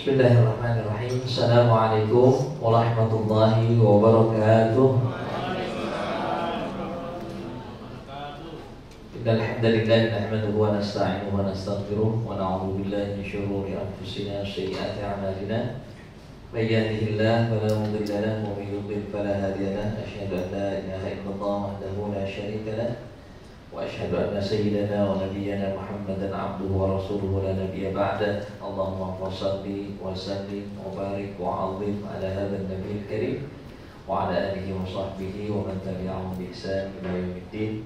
Bismillahirrahmanirrahim. Assalamualaikum warahmatullahi wabarakatuh. Innal hamdalillah nahmaduhu wa nasta'inuhu wa nastaghfiruh wa na'udzu billahi min shururi anfusina wa sayyiati a'malina. May yahdihillahu fala mudilla lahu wa may yudlil fala hadiya lahu. Asyhadu an la ilaha illallah wahdahu la syarika lahu wa asyhadu anna sayyidana wa nabiyyana Muhammadan abduhu wa rasuluhu la nabiyya ba'da. Allahumma shalli wa sallim wa barik wa 'azzim ala hadzal nabiyil karim wa ala alihi wa sahbihi wa man tabi'ahum bi ihsan ila yaumiddin.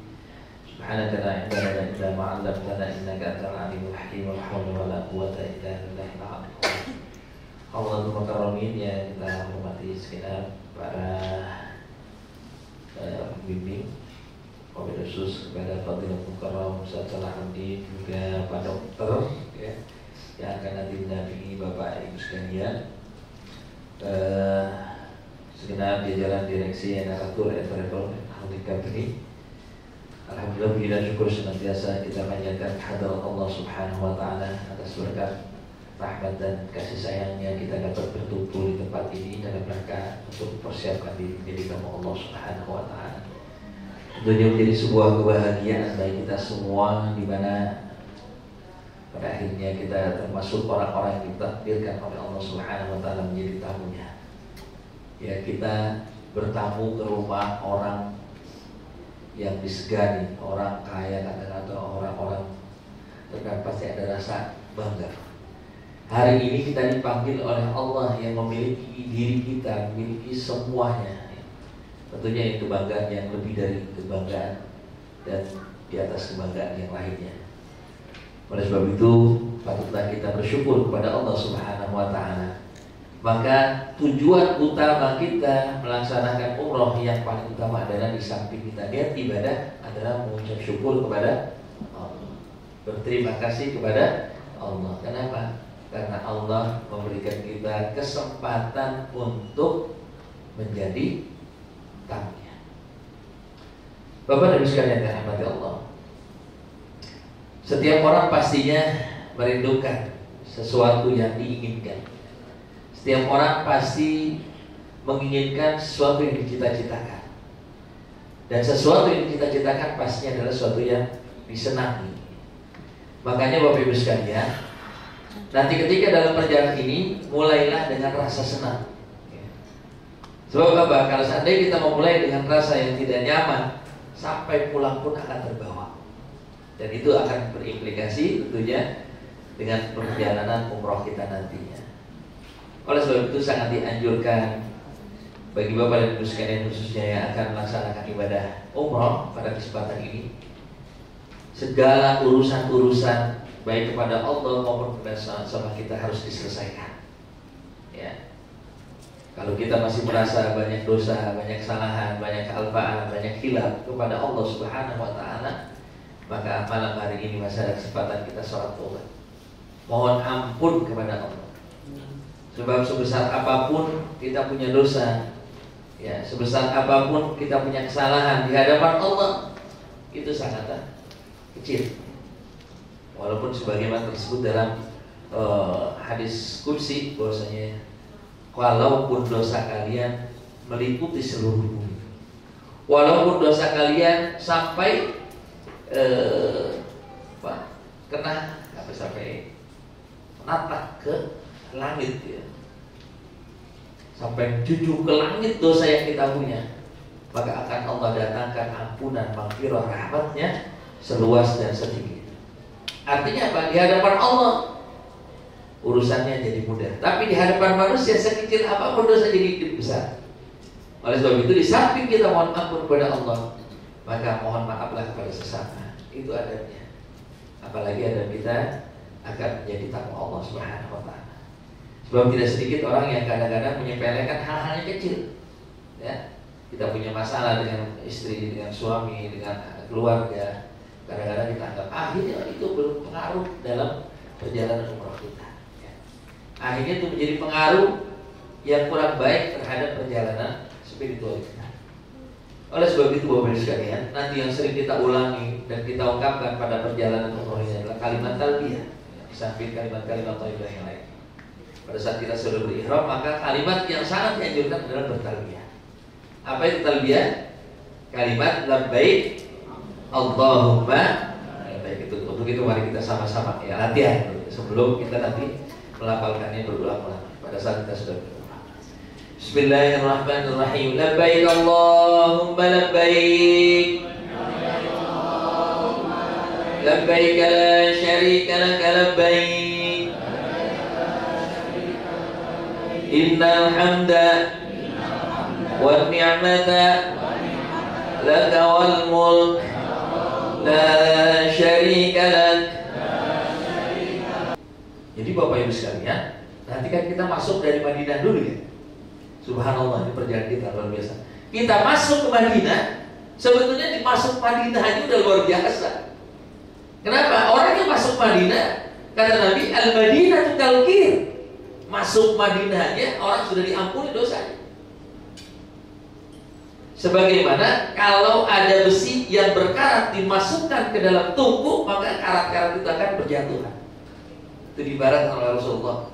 Subhanaka la ilma lana illa ma 'allamtana innaka antal alimul hakim. La haula wa la quwwata illa billahil aliyyil. Allahul mukarramin, yang kita hormati segenap para pembimbing, wabil khusus kepada Fadilul Mukarram Ustaz Salahuddin, juga Pak Dokter ya, yang akan nanti mendampingi Bapak Ibu sekalian, segenap jajaran direksi yang atur travel Holding Company. Alhamdulillah, puji dan syukur senantiasa kita panjatkan hadirat Allah Subhanahu wa taala atas berkat rahmat dan kasih sayangnya kita dapat berkumpul di tempat ini dalam rangka untuk mempersiapkan diri menjadi tamu Allah Subhanahu wa taala. Tentunya menjadi sebuah kebahagiaan bagi kita semua, di mana pada akhirnya kita termasuk orang-orang yang ditakdirkan oleh Allah Subhanahu wa taala menjadi tamunya. Ya, kita bertamu ke rumah orang yang disegani, orang kaya katakan, atau orang-orang terkadang pasti ada rasa bangga. Hari ini kita dipanggil oleh Allah yang memiliki diri kita, memiliki semuanya. Tentunya itu kebanggaan yang lebih dari kebanggaan dan di atas kebanggaan yang lainnya. Oleh sebab itu patutlah kita bersyukur kepada Allah Subhanahu wa taala. Maka tujuan utama kita melaksanakan umroh yang paling utama adalah di samping kita niat ibadah adalah mengucap syukur kepada Allah. Berterima kasih kepada Allah. Kenapa? Karena Allah memberikan kita kesempatan untuk menjadi tamunya. Bapak dan Ibu sekalian yang dirahmati Allah, setiap orang pastinya merindukan sesuatu yang diinginkan. Setiap orang pasti menginginkan sesuatu yang dicita-citakan. Dan sesuatu yang dicita-citakan pastinya adalah sesuatu yang disenangi. Makanya Bapak Ibu sekalian, nanti ketika dalam perjalanan ini mulailah dengan rasa senang. Sebab apa? Kalau seandainya kita memulai dengan rasa yang tidak nyaman, sampai pulang pun akan terbawa. Dan itu akan berimplikasi tentunya dengan perjalanan umroh kita nantinya. Oleh sebab itu sangat dianjurkan bagi Bapak dan Ibu sekalian, khususnya yang akan melaksanakan ibadah umroh pada kesempatan ini, segala urusan-urusan baik kepada Allah maupun kepada sama kita harus diselesaikan. Ya. Kalau kita masih merasa banyak dosa, banyak kesalahan, banyak kealpaan, banyak khilaf kepada Allah Subhanahu wa taala, maka malam hari ini masih ada kesempatan kita sholat taubat. Mohon ampun kepada Allah. Sebab sebesar apapun kita punya dosa, ya, sebesar apapun kita punya kesalahan di hadapan Allah, itu sangat kecil. Walaupun sebagaimana tersebut dalam hadis kursi, bahwasanya walaupun dosa kalian meliputi seluruh bumi, walaupun dosa kalian sampai sampai menatap ke langit, ya, sampai jujur ke langit dosa yang kita punya, maka akan Allah datangkan ampunan, maghfirah, rahmatnya seluas dan setinggi. Artinya apa? Di hadapan Allah urusannya jadi mudah, tapi di hadapan manusia sekecil apapun dosa jadi besar. Oleh sebab itu di samping kita mohon ampun kepada Allah, maka mohon maaflah kepada sesama. Itu adabnya. Apalagi adab kita akan menjadi tamu Allah Subhanahu wa taala. Sebab tidak sedikit orang yang kadang-kadang menyepelekan hal-hal yang kecil. Ya, kita punya masalah dengan istri, dengan suami, dengan keluarga. Kadang-kadang kita anggap akhirnya itu berpengaruh dalam perjalanan umroh kita. Ya. Akhirnya itu menjadi pengaruh yang kurang baik terhadap perjalanan spiritual kita. Oleh sebab itu Bapak Ibu sekalian, nanti yang sering kita ulangi dan kita ungkapkan pada perjalanan umroh ini adalah kalimat talbiyah, di samping kalimat-kalimat thayyibah yang lain. Pada saat kita sudah berihram, maka kalimat yang sangat dianjurkan adalah bertalbiyah. Apa itu talbiyah? Kalimat labbaik Allahumma labbaik. Untuk itu mari kita sama-sama ya latihan sebelum kita nanti melafalkannya berulang-ulang pada saat kita sudah berihram. Bismillahirrahmanirrahim. Labbaik Allahumma labbaik. Labbaik la syarika laka labbaik. Innal hamda wan ni'mata laka wal mulk la syarika lak. Jadi Bapak Ibu sekalian, nanti kan kita masuk dari Madinah dulu ya. Subhanallah, ini perjalanan kita luar biasa. Kita masuk ke Madinah, sebetulnya di masuk Madinah aja udah luar biasa. Kenapa? Orang yang masuk Madinah, kata Nabi, al-Madinah kalkir. Masuk Madinah aja orang sudah diampuni dosanya. Sebagaimana kalau ada besi yang berkarat dimasukkan ke dalam tungku, maka karat-karat itu akan berjatuhan. Itu diibaratkan oleh Rasulullah.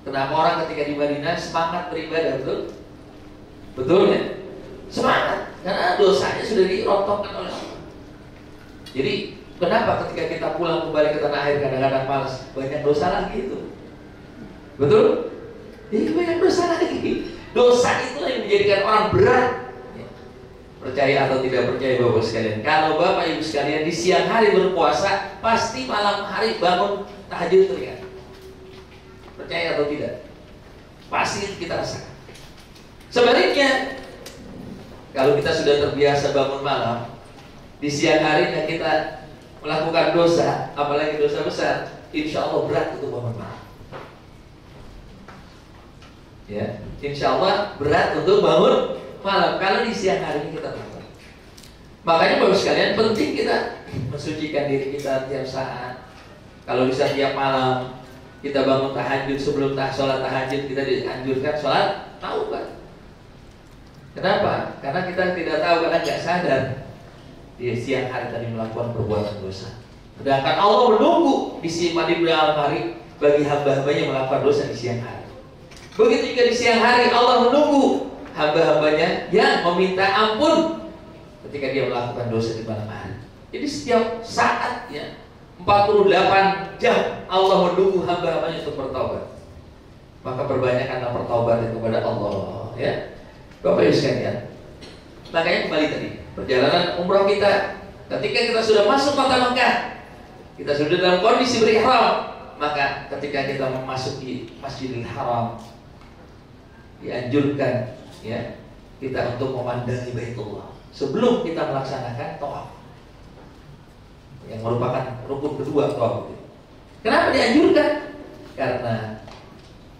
Kenapa orang ketika di Madinah semangat beribadah, betul? Betul ya? Semangat, karena dosanya sudah dirontokkan oleh Allah. Jadi kenapa ketika kita pulang kembali ke tanah air kadang-kadang malas, banyak dosa lagi itu. Betul? Jadi banyak dosa lagi. Dosa itu yang menjadikan orang berat. Percaya atau tidak percaya Bapak sekalian, kalau Bapak Ibu sekalian di siang hari berpuasa, pasti malam hari bangun tahajud teriak. Percaya atau tidak? Pasti itu kita rasakan. Sebaliknya, kalau kita sudah terbiasa bangun malam, di siang harinya kita melakukan dosa, apalagi dosa besar, insya Allah berat untuk bangun malam. Ya, insya Allah berat untuk bangun malam kalau di siang hari ini kita lakukan. Makanya Bapak sekalian penting kita mensucikan diri kita tiap saat. Kalau bisa tiap malam kita bangun tahajud, sebelum sholat tahajud kita dianjurkan sholat taubat. Kenapa? Karena kita tidak tahu, karena nggak sadar di siang hari tadi melakukan perbuatan dosa. Sedangkan Allah menunggu di malam hari bagi hamba-hambanya melakukan dosa di siang hari. Begitu juga di siang hari Allah menunggu hamba-hambanya yang meminta ampun ketika dia melakukan dosa di malam hari. Jadi setiap saat ya 48 jam Allah menunggu hamba-hambanya untuk bertaubat. Maka perbanyakkanlah pertaubat kepada Allah ya. Bapak Ibu sekalian. Makanya kembali tadi perjalanan umrah kita, ketika kita sudah masuk kota Mekah, kita sudah dalam kondisi berihram, maka ketika kita memasuki Masjidil Haram dianjurkan ya kita untuk memandangi Baitullah sebelum kita melaksanakan tawaf, yang merupakan rukun kedua tawaf. Kenapa dianjurkan? Karena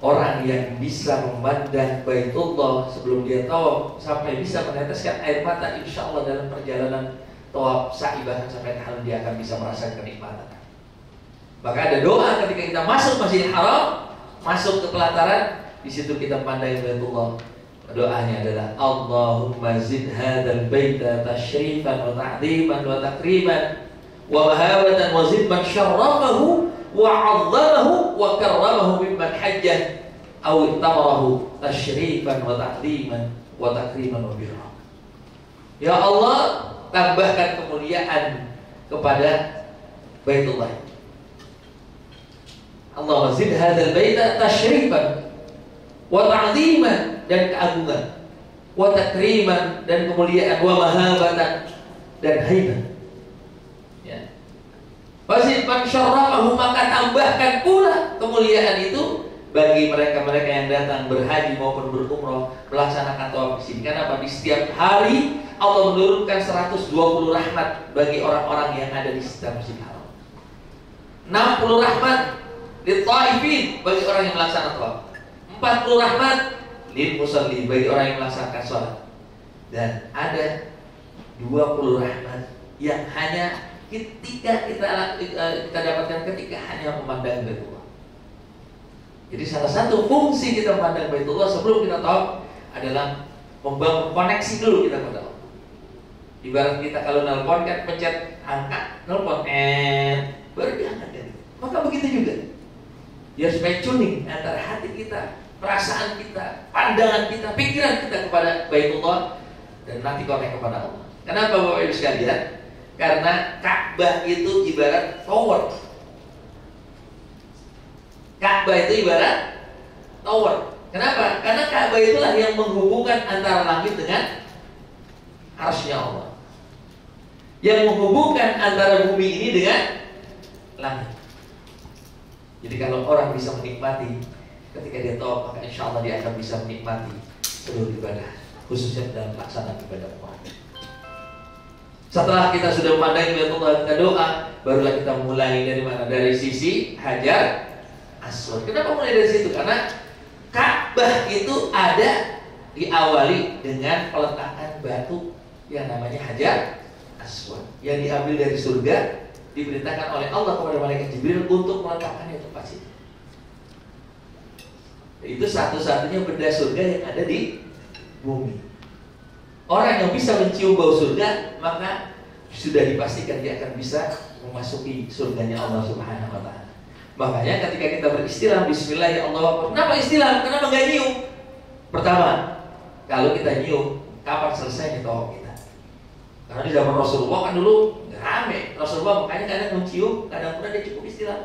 orang yang bisa memandang Baitullah sebelum dia tawaf sampai bisa meneteskan air mata, insya Allah dalam perjalanan tawaf sa'i bahkan sampai tahallul dia akan bisa merasakan kenikmatan. Maka ada doa ketika kita masuk Masjidil Haram, masuk ke pelataran, di situ kita memandang Baitullah. Doanya adalah Allahumma zid hadzal baita tasyrifan wa ta'dhiman wa takriman wa mahabatan wa zid man syarrafahu wa 'azzamahu wa karramahu mimman hajjah aw ittamarahu tasyrifan wa ta'dhiman wa takriman wa birra. Ya Allah, tambahkan kemuliaan kepada Baitullah. Allahumma zid hadzal baita tasyrifan wa ta'ziman dan keagungan, wa takriman dan kemuliaan, wa mahabatan dan haibah. Ya. Fasid man syarrafahu, maka tambahkan pula kemuliaan itu bagi mereka-mereka yang datang berhaji maupun berumrah melaksanakan tawaf di sini. Kenapa? Di setiap hari Allah menurunkan 120 rahmat bagi orang-orang yang ada di sekitar Masjidil Haram. 60 rahmat di Taifin bagi orang yang melaksanakan tawaf. 40 rahmat lil musalli bagi orang yang melaksanakan sholat. Dan ada 20 rahmat yang hanya ketika kita dapatkan ketika hanya memandang Baitullah. Jadi salah satu fungsi kita memandang Baitullah sebelum kita tawaf adalah membangun koneksi dulu kita kepada Allah. Ibarat kita kalau nelpon kan pencet angka, nelpon baru diangkat kan. Maka begitu juga Biar supaya tuning antara hati kita, perasaan kita, pandangan kita, pikiran kita kepada Baitullah dan nanti connect kepada Allah. Kenapa Bapak Ibu sekalian? Karena Ka'bah itu ibarat tower. Ka'bah itu ibarat tower. Kenapa? Karena Ka'bah itulah yang menghubungkan antara langit dengan arsy-Nya Allah, yang menghubungkan antara bumi ini dengan langit. Jadi kalau orang bisa menikmati ketika dia tawaf, maka insya Allah dia akan bisa menikmati seluruh ibadah, khususnya dalam pelaksanaan ibadah umrah. Setelah kita sudah memandangi Baitullah, kita doa, barulah kita mulai dari mana? Dari sisi Hajar Aswad. Kenapa mulai dari situ? Karena Ka'bah itu ada diawali dengan peletakan batu yang namanya Hajar Aswad, yang diambil dari surga, diperintahkan oleh Allah kepada malaikat Jibril untuk meletakkannya di tempat situ. Itu satu-satunya benda surga yang ada di bumi. Orang yang bisa mencium bau surga, maka sudah dipastikan dia akan bisa memasuki surganya Allah Subhanahu wa Ta'ala. Makanya ketika kita beristilam, Bismillahirrahmanirrahim. Kenapa istilam? Kenapa nggak nyium? Pertama, kalau kita nyium, kapan selesainya tawaf kita? Karena di zaman Rasulullah kan dulu rame. Rasulullah makanya kadang mencium, kadang pula dia cukup istilam.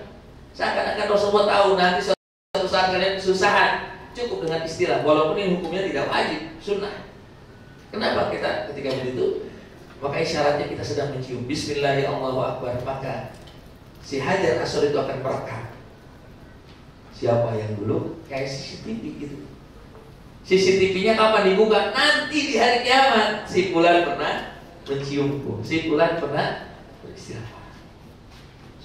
Seakan-akan Rasulullah tahu nanti suatu saat kalian kesusahan, cukup dengan istilah. Walaupun ini hukumnya tidak wajib, sunnah. Kenapa kita ketika begitu? Maka isyaratnya kita sedang mencium Bismillahirrahmanirrahim, maka si Hajar Aswad itu akan merekam siapa yang dulu, kayak CCTV gitu. CCTV-nya kapan dibuka? Nanti di hari kiamat. Si fulan pernah menciumku, si fulan pernah beristirahat.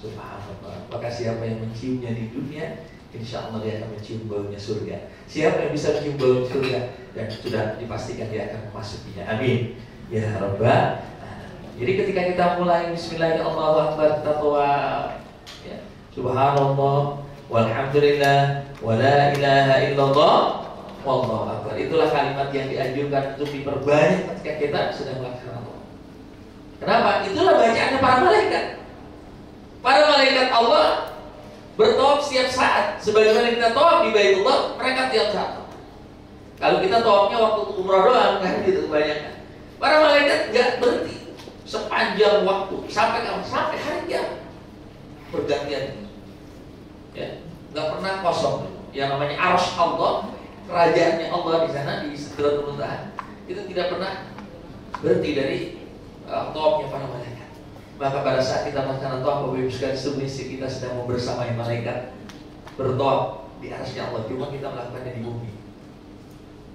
Subhanallah. Maka siapa yang menciumnya di dunia, insya Allah dia akan mencium baunya surga. Siapa yang bisa mencium bau surga, dan sudah dipastikan dia akan memasukinya. Amin ya Rabbal alamin. Jadi ketika kita mulai Bismillahirrahmanirrahim, kita tawaf, ya, Subhanallah, walhamdulillah, wala ilaha illallah, wallahu akbar. Itulah kalimat yang dianjurkan untuk diperbanyak ketika kita sedang melaksanakan tawaf. Kenapa? Itulah bacaannya para malaikat. Para malaikat Allah bertawaf setiap saat. Sebagaimana kita tawaf di Baitullah, mereka tiap saat. Kalau kita tawafnya waktu umrah doang, kan gitu kebanyakan. Para malaikat nggak berhenti sepanjang waktu sampai hari kiamat, bergantian. Ya, nggak pernah kosong. Yang namanya arsy Allah, kerajaannya Allah di sana di Sidratul Muntaha, itu tidak pernah berhenti dari tawafnya para malaikat. Maka pada saat kita melaksanakan tawaf, Bapak Ibu sekalian, sebenarnya kita sedang membersamai malaikat bertawaf di arsy Allah. Cuma kita melakukannya di bumi.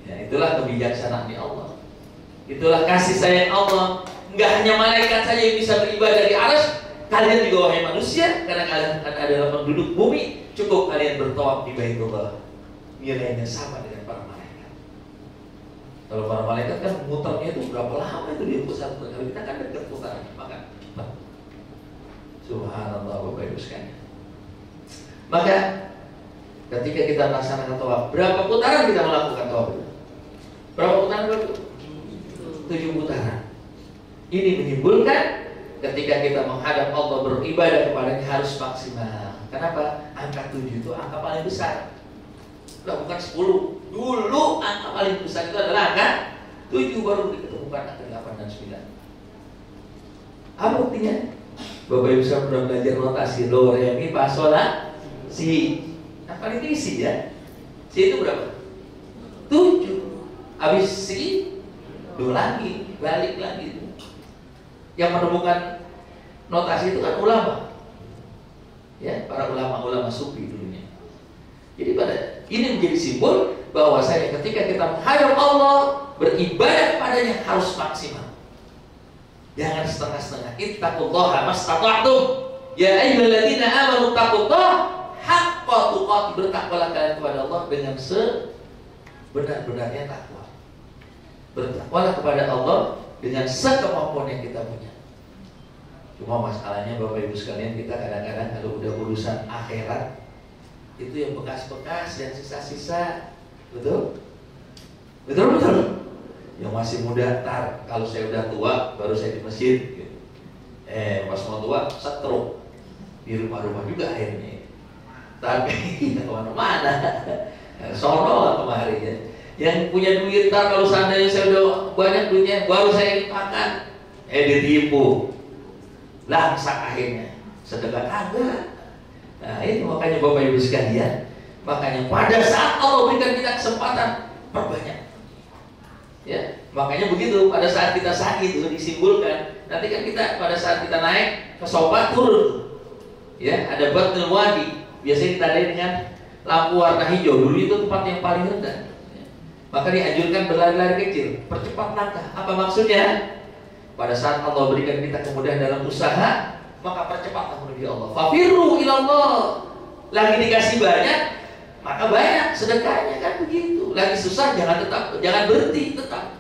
Ya, itulah kebijaksanaan Allah. Itulah kasih sayang Allah. Enggak hanya malaikat saja yang bisa beribadah di arsy, kalian juga wahai manusia, karena kalian adalah penduduk bumi, cukup kalian bertawaf di Baitullah. Nilainya sama dengan para malaikat. Kalau para malaikat kan muternya itu berapa lama itu dia pusat, kalau kita kan dekat putarannya, maka Subhanallah Bapak Ibu sekalian. Maka ketika kita melaksanakan tawaf, berapa putaran kita melakukan tawaf itu? Berapa putaran? 7 putaran. Ini menimbulkan ketika kita menghadap Allah beribadah kepadanya harus maksimal. Kenapa? Angka 7 itu angka paling besar. Bukan 10. Dulu angka paling besar itu adalah angka 7, baru diketemukan angka 8 dan 9. Apa buktinya? Bapak Ibu saya pernah belajar notasi do, re, mi, fa, sol, la, si. Yang paling tinggi si ya. Si itu berapa? 7. Habis si, do lagi, balik lagi. Yang menemukan notasi itu kan ulama. Ya, para ulama-ulama sufi dulunya. Jadi pada ini menjadi simbol bahwa saya ketika kita menghadap Allah, beribadah kepadanya harus maksimal. Jangan setengah-setengah. Ittaqullaha mastata'tum. Ya ayyuhalladzina amanu taqullaha haqqa tuqatih. Bertakwalah kalian kepada Allah dengan sebenar-benarnya takwa. Bertakwalah kepada Allah dengan sekemampuan yang kita punya. Cuma masalahnya Bapak Ibu sekalian, kita kadang-kadang kalau udah urusan akhirat, itu yang bekas-bekas dan sisa-sisa. Betul? Betul. Yang masih muda, kalau saya udah tua, baru saya di masjid gitu. Pas mau tua, stroke. Di rumah-rumah juga akhirnya. Tapi kemana-mana, sono kemarin ya. Yang punya duit, kalau seandainya saya udah banyak duitnya, baru saya makan, ditipu, langsak akhirnya, sedekah kagak. Nah itu makanya Bapak Ibu sekalian, makanya pada saat Allah berikan kita kesempatan, perbanyak. Ya, makanya begitu pada saat kita sakit itu disimbolkan. Nanti kan kita pada saat kita naik ke sofa turun, ya ada batnul wadi, biasanya kita lihat dengan lampu warna hijau. Dulu itu tempat yang paling rendah. Maka dianjurkan berlari-lari kecil, percepat langkah. Apa maksudnya? Pada saat Allah berikan kita kemudahan dalam usaha, maka percepatlah menuju Allah. Fafirru ilallah. Lagi dikasih banyak, maka banyak sedekahnya, kan begitu. Lagi susah jangan berhenti, tetap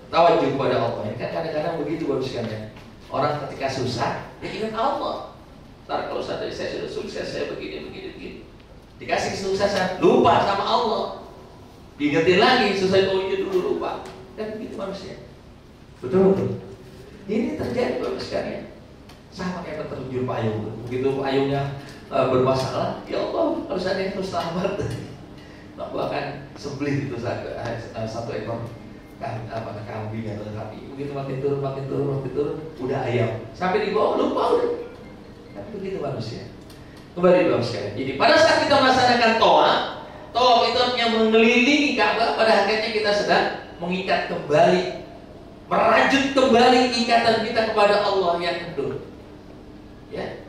tawajuh kepada Allah. Ini kan kadang-kadang begitu baru sekalian. Orang ketika susah, dia ingat Allah. Ntar kalau saya sudah sukses, saya begini. Dikasih kesuksesan, lupa sama Allah. Diingetin lagi, selesai tauhid dulu lupa. Kan begitu manusia. Betul. Ini terjadi bapak sekalian. Sama kayak peterjun payung. Begitu payungnya bermasalah, ya Allah harus ada yang terus selamat. Bahkan sembelih itu satu ekor kambing atau sapi. Begitu makin turun, udah ayam. Sampai di bawah lupa udah. Kan begitu manusia. Kembali bapak sekalian. Jadi pada saat kita melaksanakan tawaf itu artinya mengelilingi Ka'bah, pada akhirnya kita sedang mengikat kembali, merajut kembali ikatan kita kepada Allah yang kendur. Ya,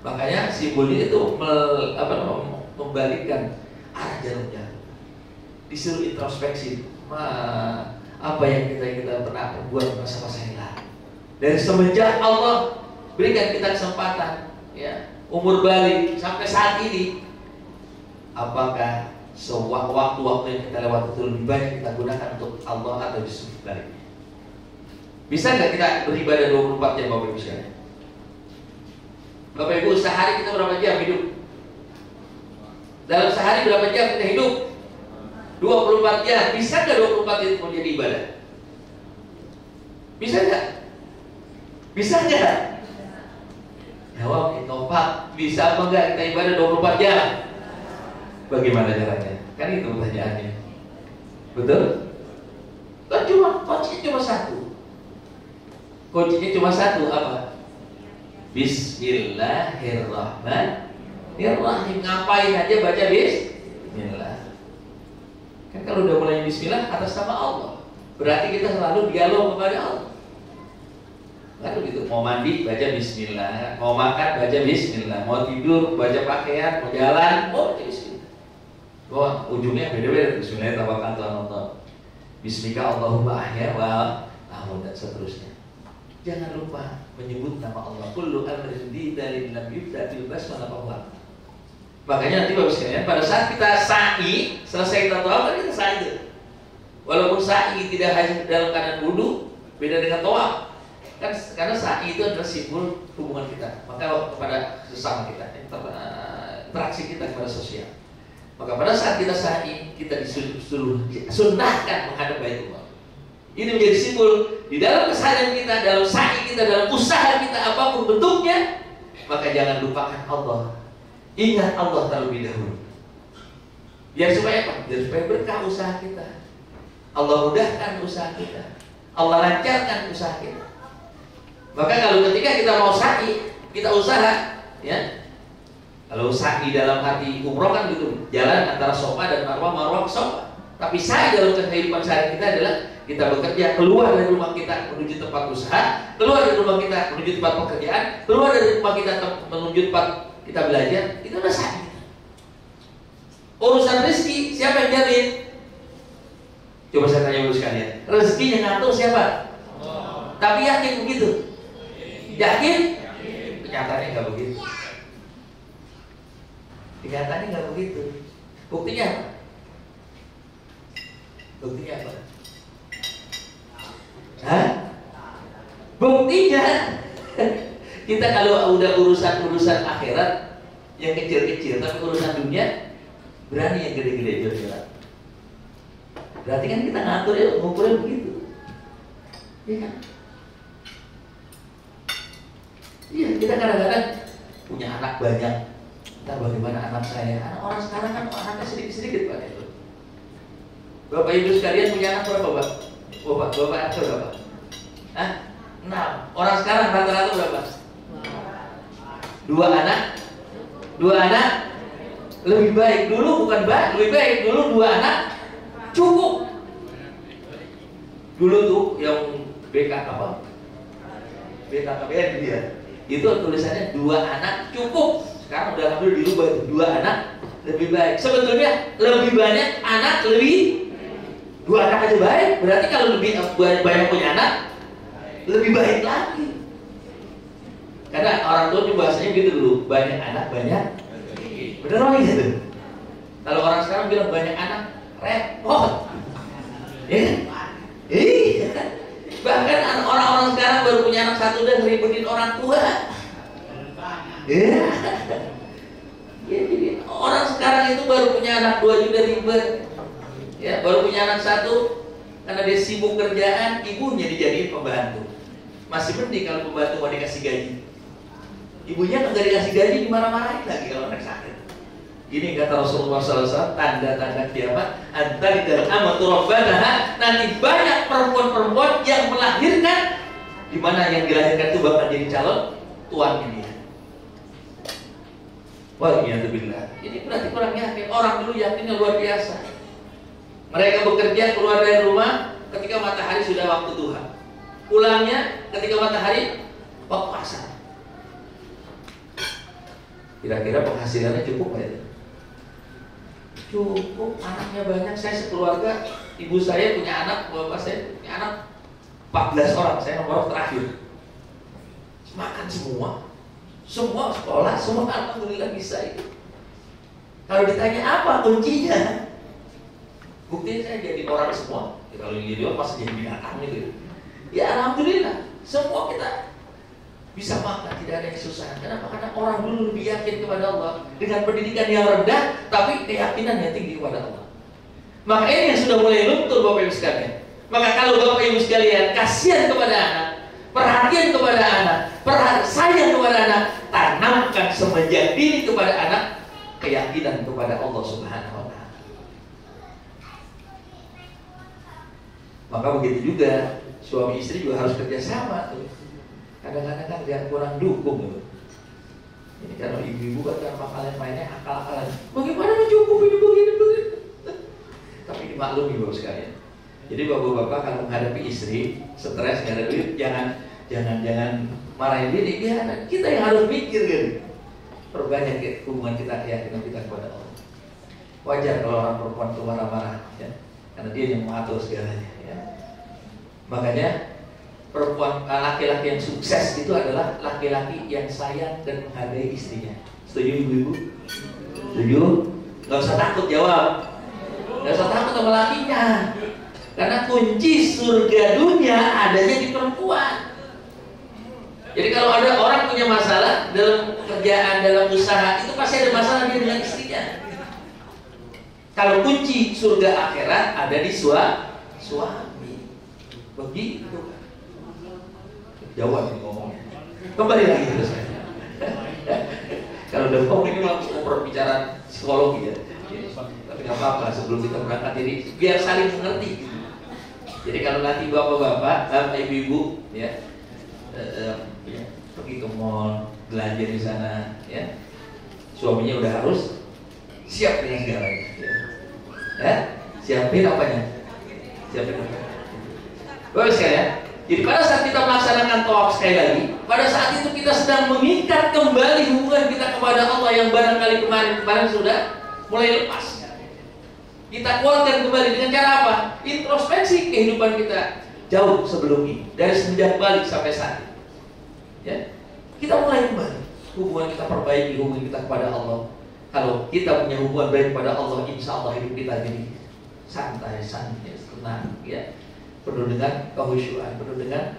makanya simbolnya itu membalikkan arah jalurnya. Disuruh introspeksi, apa yang kita pernah perbuat masa-masa yang lalu. Dari semenjak Allah berikan kita kesempatan, ya, umur balik sampai saat ini, apakah waktu-waktu yang kita lewati itu lebih banyak kita gunakan untuk Allah atau justru sebaliknya? Bisa nggak kita beribadah 24 jam Bapak Ibu sekalian? Bapak Ibu, sehari kita berapa jam hidup? Dalam sehari berapa jam kita hidup? 24 jam. Bisa nggak 24 jam itu menjadi ibadah? Bisa nggak? Bisa nggak? Jawab itu Pak. Bisa apa nggak kita ibadah 24 jam? Bagaimana caranya? Kan itu pertanyaannya. Betul? Kan kuncinya cuma satu. Kuncinya cuma satu, apa? Bismillahirrahmanirrahim. Ngapain aja baca bismillah. Kan kalau udah mulai bismillah atas nama Allah, berarti kita selalu dialog kepada Allah. Kan begitu, mau mandi baca bismillah, mau makan baca bismillah, mau tidur baca pakaian, mau jalan baca bismillah. Oh, ujungnya beda-beda. Bismillahirrahmanirrahim. Bismika Allahumma ahya wa amun, dan seterusnya. Jangan lupa menyebut nama Allah. Kullu amrin didalin lam yubda bil basmalah. Makanya nanti Bapak sekalian, pada saat kita sa'i, selesai kita tawaf kan kita sa'i itu. Walaupun sa'i tidak hanya dalam keadaan wudu, beda dengan tawaf. Kan karena sa'i itu adalah simbol hubungan kita, maka kepada sesama kita, interaksi kita kepada sosial. Maka pada saat kita sa'i, kita disunnahkan menghadap Baitullah. Ini menjadi simbol di dalam keseharian kita, dalam sa'i kita, dalam usaha kita apapun bentuknya. Maka jangan lupakan Allah. Ingat Allah terlebih dahulu. Biar supaya apa? Biar supaya berkah usaha kita. Allah mudahkan usaha kita. Allah lancarkan usaha kita. Maka kalau ketika kita mau sa'i, kita usaha, ya. Kalau sa'i dalam arti umroh kan gitu, jalan antara Safa dan Marwah, Marwah ke Safa. Tapi sa'i dalam kehidupan sehari kita adalah kita bekerja, keluar dari rumah kita menuju tempat usaha, keluar dari rumah kita menuju tempat pekerjaan, keluar dari rumah kita menuju tempat kita belajar. Itu adalah sa'i. Urusan rezeki siapa yang jamin? Coba saya tanya dulu sekalian, rezekinya ngatur siapa? Oh. Tapi yakin begitu? Yakin? Kenyataannya nggak begitu. Kenyataannya nggak begitu. Buktinya apa? Buktinya apa? Hah? Buktinya kita kalau udah urusan akhirat yang kecil-kecil, tapi urusan dunia berani yang gede-gede jual-jualan. Berarti kan kita ngatur ya, ngukurnya begitu. Iya kan? Iya, kita kadang-kadang punya anak banyak, Ntar bagaimana anak saya? Anak orang sekarang kan anaknya sedikit-sedikit Pak itu. Bapak Ibu sekalian punya anak berapa Pak? Bapak anak berapa? Hah? 6. Orang sekarang rata-rata berapa? 2 anak. 2 anak lebih baik. Dulu bukan lebih baik. Dulu 2 anak cukup. Dulu tuh yang BKK apa? BKKBN dia. Itu tulisannya 2 anak cukup. Sekarang udah hampir dirubah itu 2 anak lebih baik. Sebetulnya lebih banyak anak lebih 2 anak aja baik. Berarti kalau lebih banyak punya anak lebih baik lagi. Karena orang tua juga bahasanya gitu dulu, banyak anak banyak. Bener apa gitu? Kalau orang sekarang bilang banyak anak repot. Ya? Bahkan orang-orang sekarang baru punya anak 1 dan ributin orang tua. Ya. Jadi orang sekarang itu baru punya anak 2 juga ribet. Ya, baru punya anak 1 karena dia sibuk kerjaan, ibunya dijadiin pembantu. Masih mending kalau pembantu mau dikasih gaji. Ibunya nggak dikasih gaji dimarah-marahin lagi kalau anak sakit. Ini kata Rasulullah SAW, tanda-tanda kiamat antara dan amatu rabbanaha, nanti banyak perempuan-perempuan yang melahirkan, di mana yang dilahirkan itu bakal jadi calon tuannya dia. Waliyadzubillah. Jadi berarti kurang yakin. Orang dulu yakinnya luar biasa. Mereka bekerja keluar dari rumah ketika matahari sudah waktu duha. Pulangnya ketika matahari waktu asar. Kira-kira penghasilannya cukup nggak ya? Cukup, anaknya banyak. Saya sekeluarga, ibu saya punya anak, bapak saya punya anak 14 orang. Saya nomor terakhir. Makan semua sekolah, semua alhamdulillah bisa itu. Kalau ditanya apa kuncinya, buktinya saya jadi orang semua. Ya, kalau jadi orang pasti jadi binatang gitu. Ya alhamdulillah, semua kita bisa makan, tidak ada yang susah. Kenapa? Karena orang dulu lebih yakin kepada Allah dengan pendidikan yang rendah, tapi keyakinan yang tinggi kepada Allah. Maka ini yang sudah mulai luntur Bapak Ibu sekalian. Maka kalau Bapak Ibu sekalian kasihan kepada anak, perhatian kepada anak, sayang kepada anak, tanamkan semenjak dini kepada anak keyakinan kepada Allah Subhanahu wa Ta'ala. Maka begitu juga suami istri juga harus kerjasama tuh. Kadang-kadang kan jangan kurang dukung gitu. Ini kalau ibu-ibu kan makanan mainnya akal-akalan. Bagaimana mencukupi begini. Tapi dimaklumi Bapak sekalian. Jadi bapak-bapak kalau menghadapi istri stres nggak ada duit, jangan marahin diri. Ya, kita yang harus mikir gitu. Perbanyak hubungan kita, keyakinan kita kepada Allah. Wajar kalau orang perempuan itu marah-marah, ya, karena dia yang mengatur segalanya. Ya. Makanya perempuan, laki-laki yang sukses itu adalah laki-laki yang sayang dan menghargai istrinya. Setuju ibu-ibu? Setuju? Gak usah takut jawab. Gak usah takut sama lakinya. Karena kunci surga dunia adanya di perempuan. Jadi kalau ada orang punya masalah dalam pekerjaan, dalam usaha, itu pasti ada masalah dia dengan istrinya. Kalau kunci surga akhirat ada di suami. Begitu. Jawab nih ngomongnya. Kembali lagi terus. Kalau udah ngomong ini langsung perbicaraan psikologi ya. Tapi nggak apa-apa sebelum kita berangkat jadi biar saling mengerti. Jadi kalau nanti bapak-bapak, ibu-ibu, ya, pergi ke mall, belanja di sana, ya, suaminya udah harus siap dengan segalanya. Ya, siapin apanya? Siapin apa? Bagus sekalian. Jadi pada saat kita melaksanakan tawaf sekali lagi, pada saat itu kita sedang mengikat kembali hubungan kita kepada Allah yang barangkali kemarin sudah mulai lepas. Kita kuatkan kembali dengan cara apa? Introspeksi kehidupan kita jauh sebelum ini, dari semenjak balik sampai saat ini. Ya, kita mulai kembali hubungan kita, perbaiki hubungan kita kepada Allah. Kalau kita punya hubungan baik kepada Allah, insya Allah hidup kita jadi santai, tenang, ya. Penuh dengan kehusyuan, penuh dengan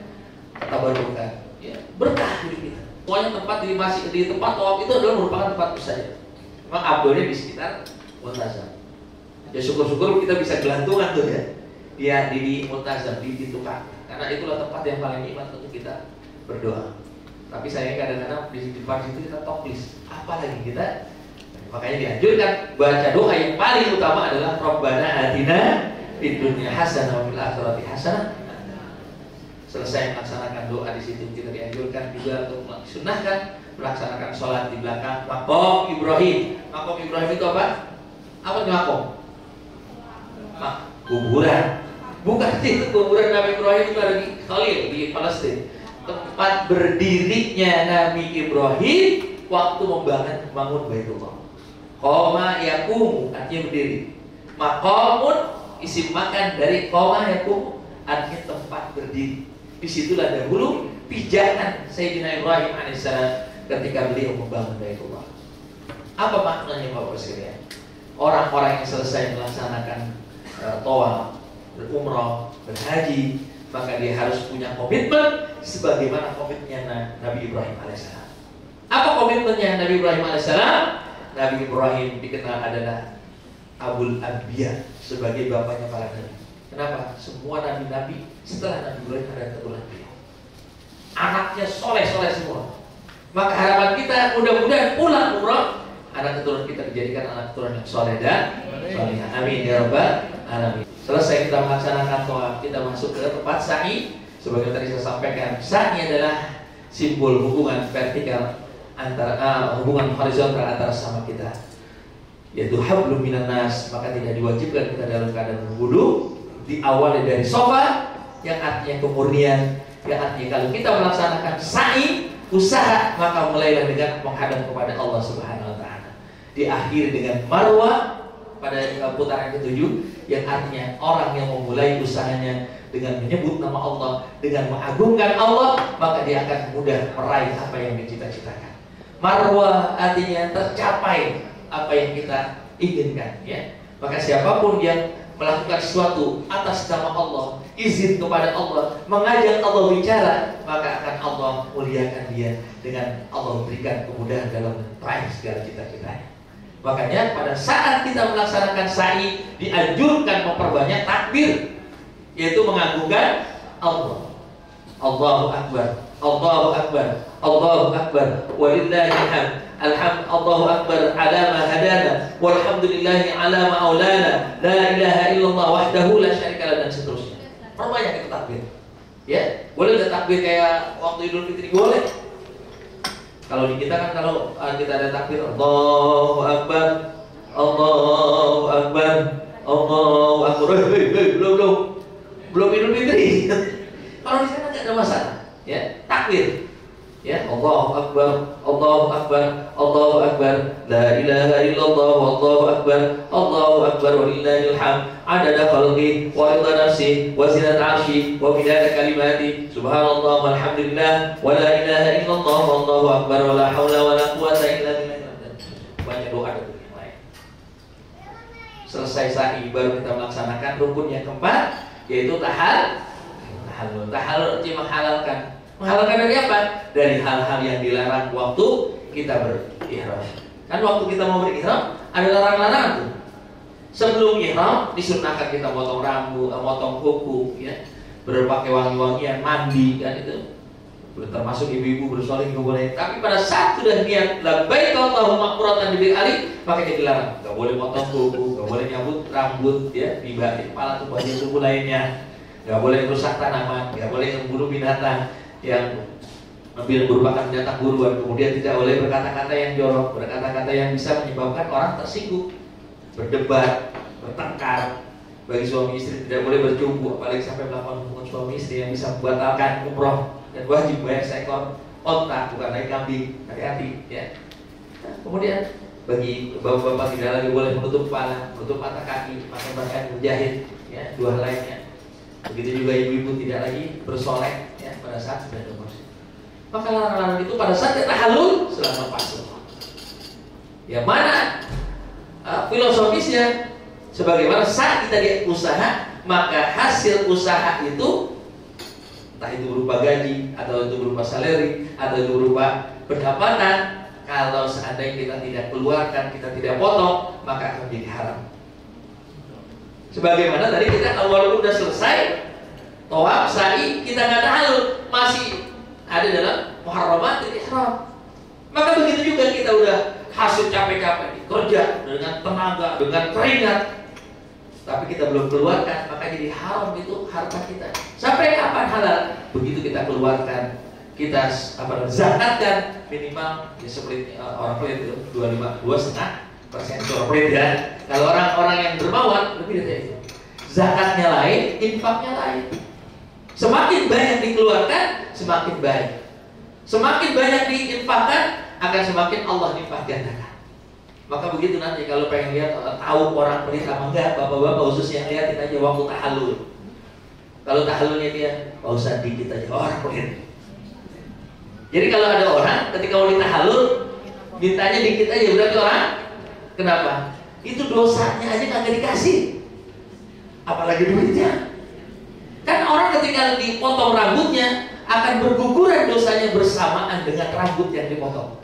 tabarrukan, ya, berkah hidup kita. Pokoknya tempat di tempat tawaf itu adalah merupakan tempat saja. Memang abdulnya di sekitar Multazam. Ya syukur-syukur kita bisa gelantungan tuh ya. Dia di Multazam, di tukang. Karena itulah tempat yang paling nikmat untuk kita berdoa. Tapi saya kadang-kadang di depan situ kita toplis. Apalagi kita Makanya dianjurkan baca doa yang paling utama adalah Rabbana atina fid dunya hasanah wa fil akhirati hasanah. Selesai melaksanakan doa di situ, kita dianjurkan juga untuk melaksanakan sholat di belakang maqam Ibrahim. Maqam Ibrahim itu apa? Apa itu maqam? Kuburan. Bukan itu kuburan Nabi Ibrahim, itu ada di Khalil di Palestina. Tempat berdirinya Nabi Ibrahim waktu membangun Baitullah. Qoma yaqumu artinya berdiri. Maqamun isim makan dari qoma yaqumu artinya tempat berdiri. Disitulah dahulu pijakan Sayyidina Ibrahim alaihissalam ketika beliau membangun Baitullah. Apa maknanya Bapak sekalian? Orang-orang yang selesai melaksanakan tawaf, berumrah, berhaji, maka dia harus punya komitmen sebagaimana komitmennya Nabi Ibrahim alaihissalam. Apa komitmennya Nabi Ibrahim alaihissalam? Nabi Ibrahim dikenal adalah Abul Anbiya, sebagai bapaknya para nabi. Kenapa? Semua nabi-nabi setelah Nabi Ibrahim ada keturunan beliau. Anaknya soleh-soleh semua. Maka harapan kita mudah-mudahan pulang umrah, anak keturunan kita dijadikan anak keturunan yang soleh dan soleh. Amin ya rabbal alamin. Selesai kita melaksanakan tawaf, kita masuk ke tempat sa'i. Sebagai tadi saya sampaikan, sa'i adalah simbol hubungan vertikal antara hubungan horizontal antara sama kita, yaitu hablum minan nas. Maka tidak diwajibkan kita dalam keadaan berwudu. Diawali dari sofa yang artinya kemurnian, yang artinya kalau kita melaksanakan sa'i usaha, maka mulailah dengan menghadap kepada Allah Subhanahu wa taala. Diakhiri dengan marwah pada putaran ketujuh, yang artinya orang yang memulai usahanya dengan menyebut nama Allah, dengan mengagungkan Allah, maka dia akan mudah meraih apa yang dicita-citakan. Marwah artinya tercapai apa yang kita inginkan, ya. Maka siapapun yang melakukan sesuatu atas nama Allah, izin kepada Allah, mengajak Allah bicara, maka akan Allah muliakan dia dengan Allah berikan kemudahan dalam meraih segala cita-citanya. Makanya pada saat kita melaksanakan sa'i dianjurkan memperbanyak takbir, yaitu mengagungkan Allah. Allahu Akbar, Allahu Akbar, Allahu Akbar, walillahil hamd. Allahu Akbar ala ma hadana, walhamdulillahi ala ma aulana, la ilaha illallah wahdahu la syarika lahu, dan seterusnya. Perbanyak itu takbir. Ya, boleh enggak takbir kayak waktu Idul Fitri? Boleh. Kalau di kita kan kalau kita ada takbir Allahu Akbar, Allahu Akbar, Allahu Akbar, belum Idul Fitri. Kalau di sana enggak ada masalah, ya, takbir. Ya, Allahu Akbar, Allahu Akbar, Allahu Akbar, la ilaha illallah, wallahu akbar, Allahu akbar, walillahil hamd, adada khalqi, wa ridha nafsi, wa zinata 'arsyi, wa midada kalimati, subhanallah walhamdulillah, wa la ilaha illallah, wallahu akbar, wa la haula wa la quwwata illa billah. Banyak doa dan yang lain. Selesai sa'i baru kita melaksanakan rukun yang keempat, yaitu tahallul. Tahallul artinya menghalalkan. Menghalalkan dari apa? Dari hal-hal yang dilarang waktu kita berihram. Kan waktu kita mau berihram ada larang-larangan tuh. Sebelum ihram disunahkan kita potong rambut, potong kuku, ya, berpakai wangi-wangian, mandi, kan itu. Termasuk ibu-ibu bersoleh juga boleh. Tapi pada saat sudah niat labbaik Allahumma umratan bil ali, maka dia dilarang. Gak boleh potong kuku, gak boleh nyabut rambut, ya, di kepala tuh bagian tubuh lainnya. Gak boleh merusak tanaman, gak boleh membunuh binatang yang merupakan binatang buruan. Kemudian tidak boleh berkata-kata yang jorok, berkata-kata yang bisa menyebabkan orang tersinggung, berdebat, bertengkar. Bagi suami istri tidak boleh bercumbu, apalagi sampai melakukan hubungan suami istri yang bisa membatalkan umroh dan wajib bayar seekor onta, bukan naik kambing. Hati-hati, ya. Nah, kemudian bagi bapak-bapak tidak lagi boleh menutup kepala, menutup mata kaki, bahkan menjahit, ya, dua hal lainnya. Begitu juga ibu-ibu tidak lagi bersolek, ya, pada saat sudah ada kursi. Maka larang-larang itu pada saat kita tahallul selama pasal. Yang mana filosofisnya sebagaimana saat kita dia usaha, maka hasil usaha itu entah itu berupa gaji, atau itu berupa salary, atau itu berupa pendapatan, kalau seandainya kita tidak keluarkan, kita tidak potong, maka akan menjadi haram. Sebagaimana tadi kita awal udah selesai tawaf, sa'i, kita nggak tahallul, masih ada dalam muharramatul ihram. Maka begitu juga kita udah hasil capek-capek kerja dengan tenaga, dengan keringat, tapi kita belum keluarkan, maka jadi haram itu harta kita. Sampai kapan halal? Begitu kita keluarkan, kita zakatkan minimal ya seperti orang pelit itu 2,5% orang pelit ya. Kalau orang-orang yang dermawan lebih dari itu. Zakatnya lain, infaknya lain. Semakin banyak dikeluarkan, semakin baik. Semakin banyak diinfakkan, akan semakin Allah limpah gandakan. Maka begitu nanti kalau pengen lihat tahu orang pelit apa enggak, bapak-bapak khususnya lihatin aja waktu tahallul. Kalau tahallulnya dia, Pak Ustaz dikit aja orang pelit. Jadi kalau ada orang ketika mau ditahallul mintanya dikit aja, berarti orang kenapa? Itu dosanya aja kagak dikasih, apalagi duitnya. Kan orang ketika dipotong rambutnya akan berguguran dosanya bersamaan dengan rambut yang dipotong.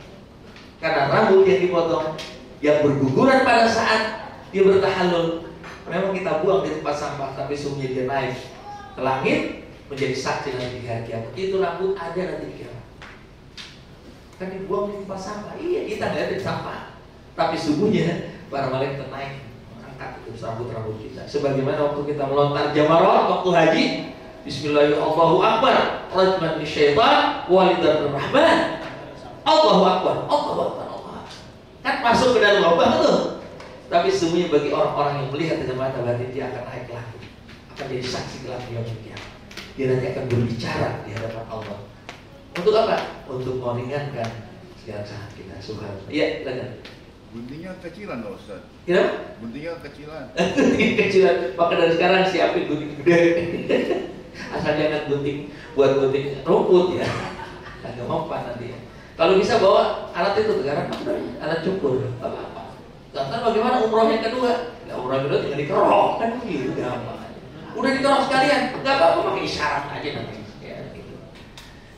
Karena rambut yang dipotong yang berguguran pada saat dia bertahallul, memang kita buang di tempat sampah, tapi sungguhnya dia naik ke langit menjadi saksi nanti di hari kiamat. Itu rambut ada nanti di kiamat. Kan dibuang di tempat sampah. Iya, kita nggak ada di sampah, tapi sungguhnya para malaikat naik angkat itu rambut-rambut kita. Sebagaimana waktu kita melontar jamarah waktu haji, Bismillahirrahmanirrahim, Allahu Akbar, rajman syaitan, walidan rahman, Allahu Akbar, Allahu Akbar, Allah. Kan masuk ke dalam lubang tuh. Tapi sesungguhnya bagi orang-orang yang melihat dengan mata batin, dia akan naik lagi, akan jadi saksi kelak di yaumil qiyamah. Dia nanti akan berbicara di hadapan Allah. Untuk apa? Untuk meringankan segala saat kita. Subhanallah. Iya, silakan. Guntingnya kecilan loh Ustaz. Kenapa? Guntingnya kecilan. Gunting kecilan. Maka dari sekarang siapin gunting gede. Asal jangan gunting buat gunting rumput ya. Agak mempan nanti ya. Kalau bisa bawa alat itu sekarang alat cukur. Apa-apa. Lantas bagaimana umroh yang kedua? Ya umroh kedua tinggal dikerok kan gitu gampang. Udah dikerok sekalian, nggak apa-apa pakai isyarat aja nanti.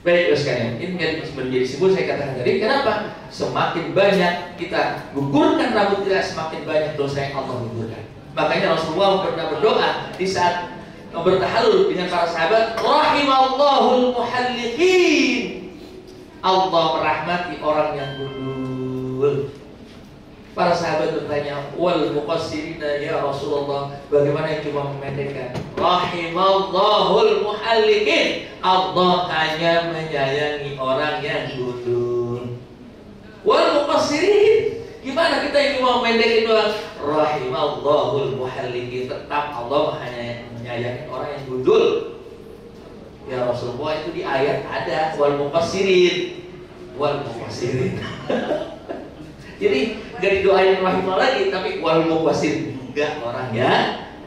Baik sekalian, ini menjadi simbol saya katakan tadi. Kenapa? Semakin banyak kita gugurkan rambut kita, semakin banyak dosa yang Allah gugurkan. Makanya Rasulullah pernah berdoa di saat bertahallul dengan para sahabat, rahimallahul muhalliqin. Allah merahmati orang yang gundul. Para sahabat bertanya, wal muqassirina ya Rasulullah, bagaimana yang cuma memendekkan? Rahimallahul muhalliqin. Allah hanya menyayangi orang yang gundul. Wal muqassirin, gimana kita yang cuma memendekin doang? Rahimallahul muhalliqin. Tetap Allah hanya menyayangi orang yang gundul. Ya Rasulullah, itu di ayat ada wal muqassirin. Wal muqassirin. Jadi gak didoain rahimah lagi, tapi wal muqassir juga orangnya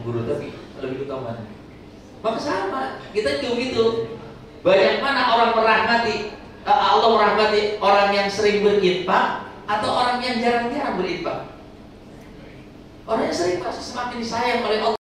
guru, tapi lebih utama. Maka sama, kita juga gitu. Banyak mana orang merahmati, Allah merahmati orang yang sering berinfak atau orang yang jarang-jarang berinfak? Orang yang sering pasti semakin disayang oleh Allah.